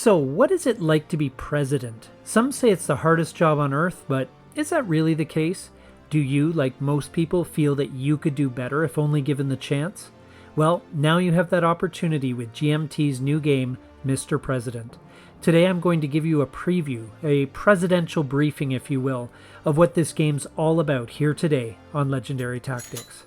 So, what is it like to be president? Some say it's the hardest job on earth, but is that really the case? Do you, like most people, feel that you could do better if only given the chance? Well, now you have that opportunity with GMT's new game, Mr. President. Today I'm going to give you a preview, a presidential briefing if you will, of what this game's all about here today on Legendary Tactics.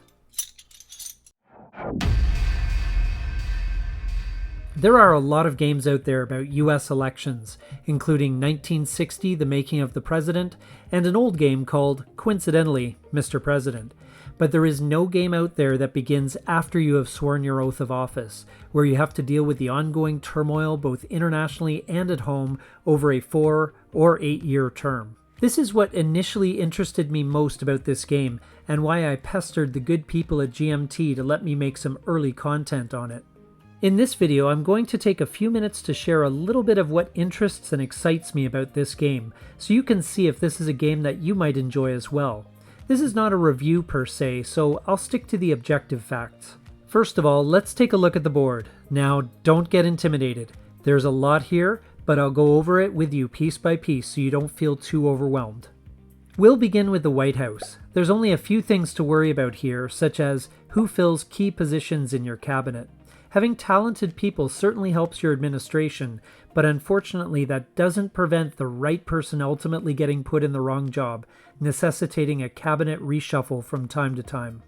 There are a lot of games out there about US elections, including 1960, The Making of the President, and an old game called, coincidentally, Mr. President. But there is no game out there that begins after you have sworn your oath of office, where you have to deal with the ongoing turmoil both internationally and at home over a 4 or 8 year term. This is what initially interested me most about this game, and why I pestered the good people at GMT to let me make some early content on it. In this video, I'm going to take a few minutes to share a little bit of what interests and excites me about this game, so you can see if this is a game that you might enjoy as well. This is not a review per se, so I'll stick to the objective facts. First of all, let's take a look at the board. Now, don't get intimidated. There's a lot here, but I'll go over it with you piece by piece so you don't feel too overwhelmed. We'll begin with the White House. There's only a few things to worry about here, such as who fills key positions in your cabinet. Having talented people certainly helps your administration, but unfortunately that doesn't prevent the right person ultimately getting put in the wrong job, necessitating a cabinet reshuffle from time to time.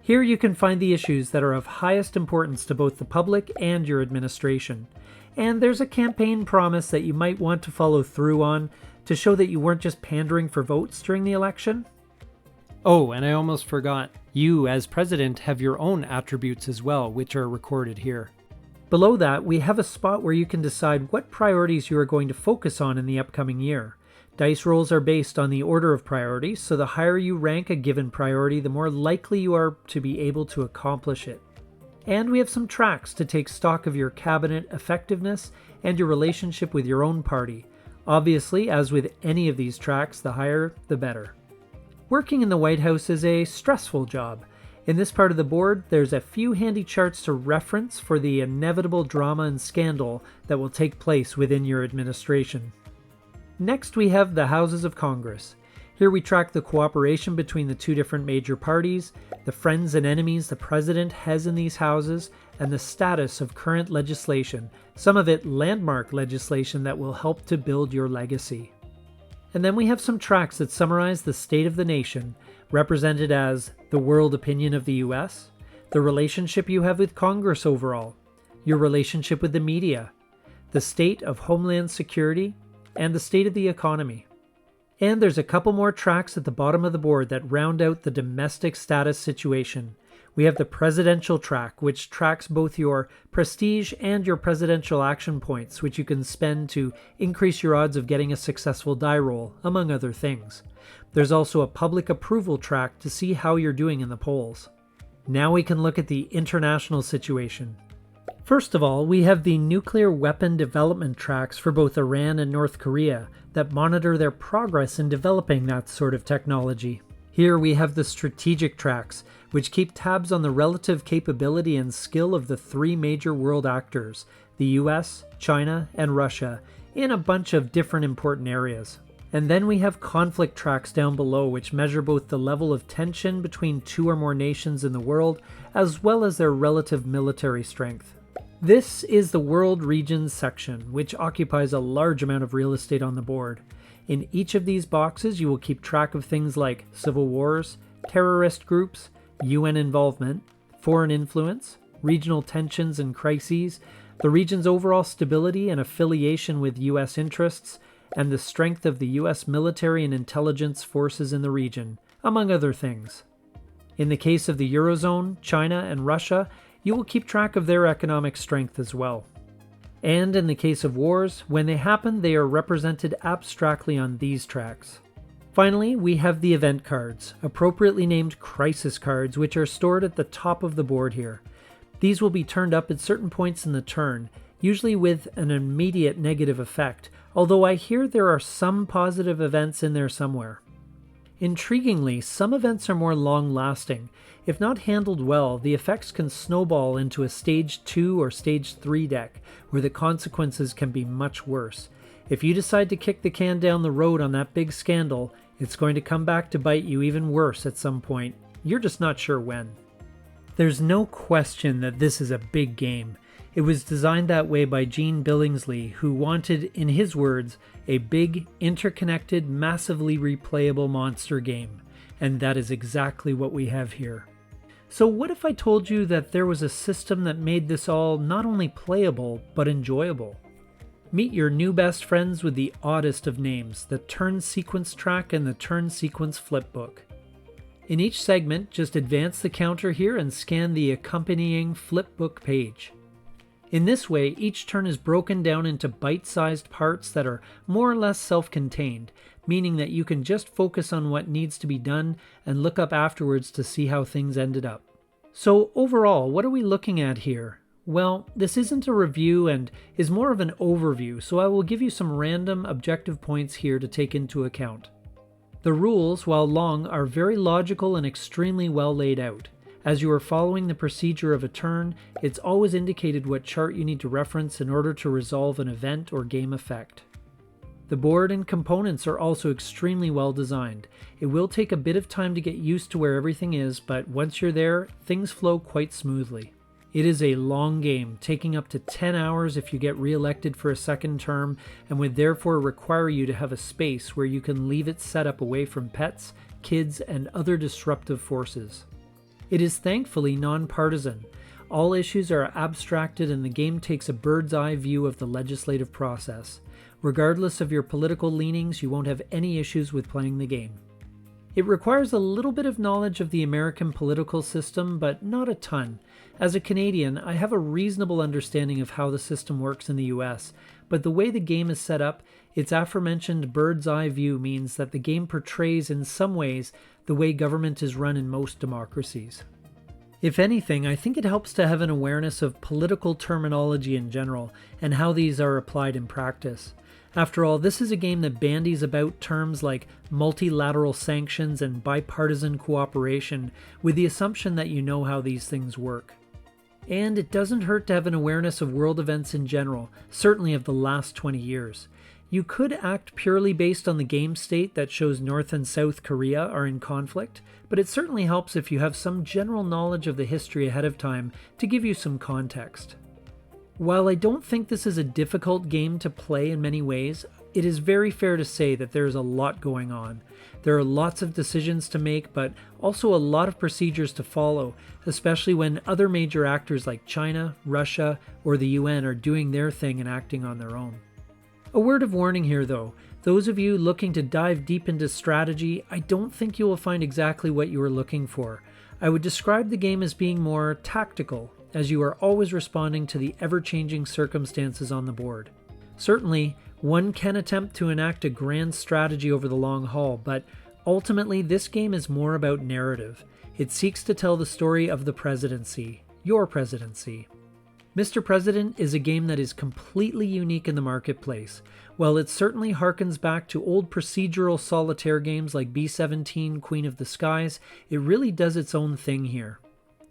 Here you can find the issues that are of highest importance to both the public and your administration. And there's a campaign promise that you might want to follow through on to show that you weren't just pandering for votes during the election. Oh, and I almost forgot. You, as president, have your own attributes as well, which are recorded here. Below that, we have a spot where you can decide what priorities you are going to focus on in the upcoming year. Dice rolls are based on the order of priorities, so the higher you rank a given priority, the more likely you are to be able to accomplish it. And we have some tracks to take stock of your cabinet effectiveness and your relationship with your own party. Obviously, as with any of these tracks, the higher, the better. Working in the White House is a stressful job. In this part of the board, there's a few handy charts to reference for the inevitable drama and scandal that will take place within your administration. Next, we have the Houses of Congress. Here we track the cooperation between the two different major parties, the friends and enemies the president has in these houses, and the status of current legislation, some of it landmark legislation that will help to build your legacy. And then we have some tracks that summarize the state of the nation, represented as the world opinion of the US, the relationship you have with Congress overall, your relationship with the media, the state of homeland security, and the state of the economy. And there's a couple more tracks at the bottom of the board that round out the domestic status situation. We have the presidential track, which tracks both your prestige and your presidential action points, which you can spend to increase your odds of getting a successful die roll, among other things. There's also a public approval track to see how you're doing in the polls. Now we can look at the international situation. First of all, we have the nuclear weapon development tracks for both Iran and North Korea that monitor their progress in developing that sort of technology. Here we have the strategic tracks, which keep tabs on the relative capability and skill of the three major world actors, the US, China, and Russia, in a bunch of different important areas. And then we have conflict tracks down below, which measure both the level of tension between two or more nations in the world, as well as their relative military strength. This is the World Regions section, which occupies a large amount of real estate on the board. In each of these boxes, you will keep track of things like civil wars, terrorist groups, UN involvement, foreign influence, regional tensions and crises, the region's overall stability and affiliation with US interests, and the strength of the US military and intelligence forces in the region, among other things. In the case of the Eurozone, China, and Russia, you will keep track of their economic strength as well. And in the case of wars, when they happen, they are represented abstractly on these tracks. Finally, we have the event cards, appropriately named crisis cards, which are stored at the top of the board here. These will be turned up at certain points in the turn, usually with an immediate negative effect, although I hear there are some positive events in there somewhere. Intriguingly, some events are more long-lasting. If not handled well, the effects can snowball into a Stage 2 or Stage 3 deck, where the consequences can be much worse. If you decide to kick the can down the road on that big scandal, it's going to come back to bite you even worse at some point. You're just not sure when. There's no question that this is a big game. It was designed that way by Gene Billingsley, who wanted, in his words, a big, interconnected, massively replayable monster game. And that is exactly what we have here. So what if I told you that there was a system that made this all not only playable, but enjoyable? Meet your new best friends with the oddest of names, the turn sequence track and the turn sequence flipbook. In each segment, just advance the counter here and scan the accompanying flipbook page. In this way, each turn is broken down into bite-sized parts that are more or less self-contained, meaning that you can just focus on what needs to be done and look up afterwards to see how things ended up. So overall, what are we looking at here? Well, this isn't a review and is more of an overview, so I will give you some random objective points here to take into account. The rules, while long, are very logical and extremely well laid out. As you are following the procedure of a turn, it's always indicated what chart you need to reference in order to resolve an event or game effect. The board and components are also extremely well designed. It will take a bit of time to get used to where everything is, but once you're there, things flow quite smoothly. It is a long game, taking up to 10 hours if you get re-elected for a second term, and would therefore require you to have a space where you can leave it set up away from pets, kids, and other disruptive forces. It is thankfully non-partisan. All issues are abstracted and the game takes a bird's eye view of the legislative process. Regardless of your political leanings, you won't have any issues with playing the game. It requires a little bit of knowledge of the American political system, but not a ton. As a Canadian, I have a reasonable understanding of how the system works in the US, but the way the game is set up, its aforementioned bird's eye view means that the game portrays in some ways the way government is run in most democracies. If anything, I think it helps to have an awareness of political terminology in general and how these are applied in practice. After all, this is a game that bandies about terms like multilateral sanctions and bipartisan cooperation with the assumption that you know how these things work. And it doesn't hurt to have an awareness of world events in general, certainly of the last 20 years. You could act purely based on the game state that shows North and South Korea are in conflict, but it certainly helps if you have some general knowledge of the history ahead of time to give you some context. While I don't think this is a difficult game to play in many ways, it is very fair to say that there is a lot going on. There are lots of decisions to make, but also a lot of procedures to follow, especially when other major actors like China, Russia, or the UN are doing their thing and acting on their own. A word of warning here though, those of you looking to dive deep into strategy, I don't think you will find exactly what you are looking for. I would describe the game as being more tactical, as you are always responding to the ever-changing circumstances on the board. Certainly, one can attempt to enact a grand strategy over the long haul, but ultimately this game is more about narrative. It seeks to tell the story of the presidency, your presidency. Mr. President is a game that is completely unique in the marketplace. While it certainly harkens back to old procedural solitaire games like B-17, Queen of the Skies, it really does its own thing here.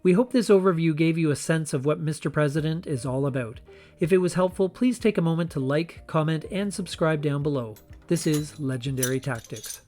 We hope this overview gave you a sense of what Mr. President is all about. If it was helpful, please take a moment to like, comment, and subscribe down below. This is Legendary Tactics.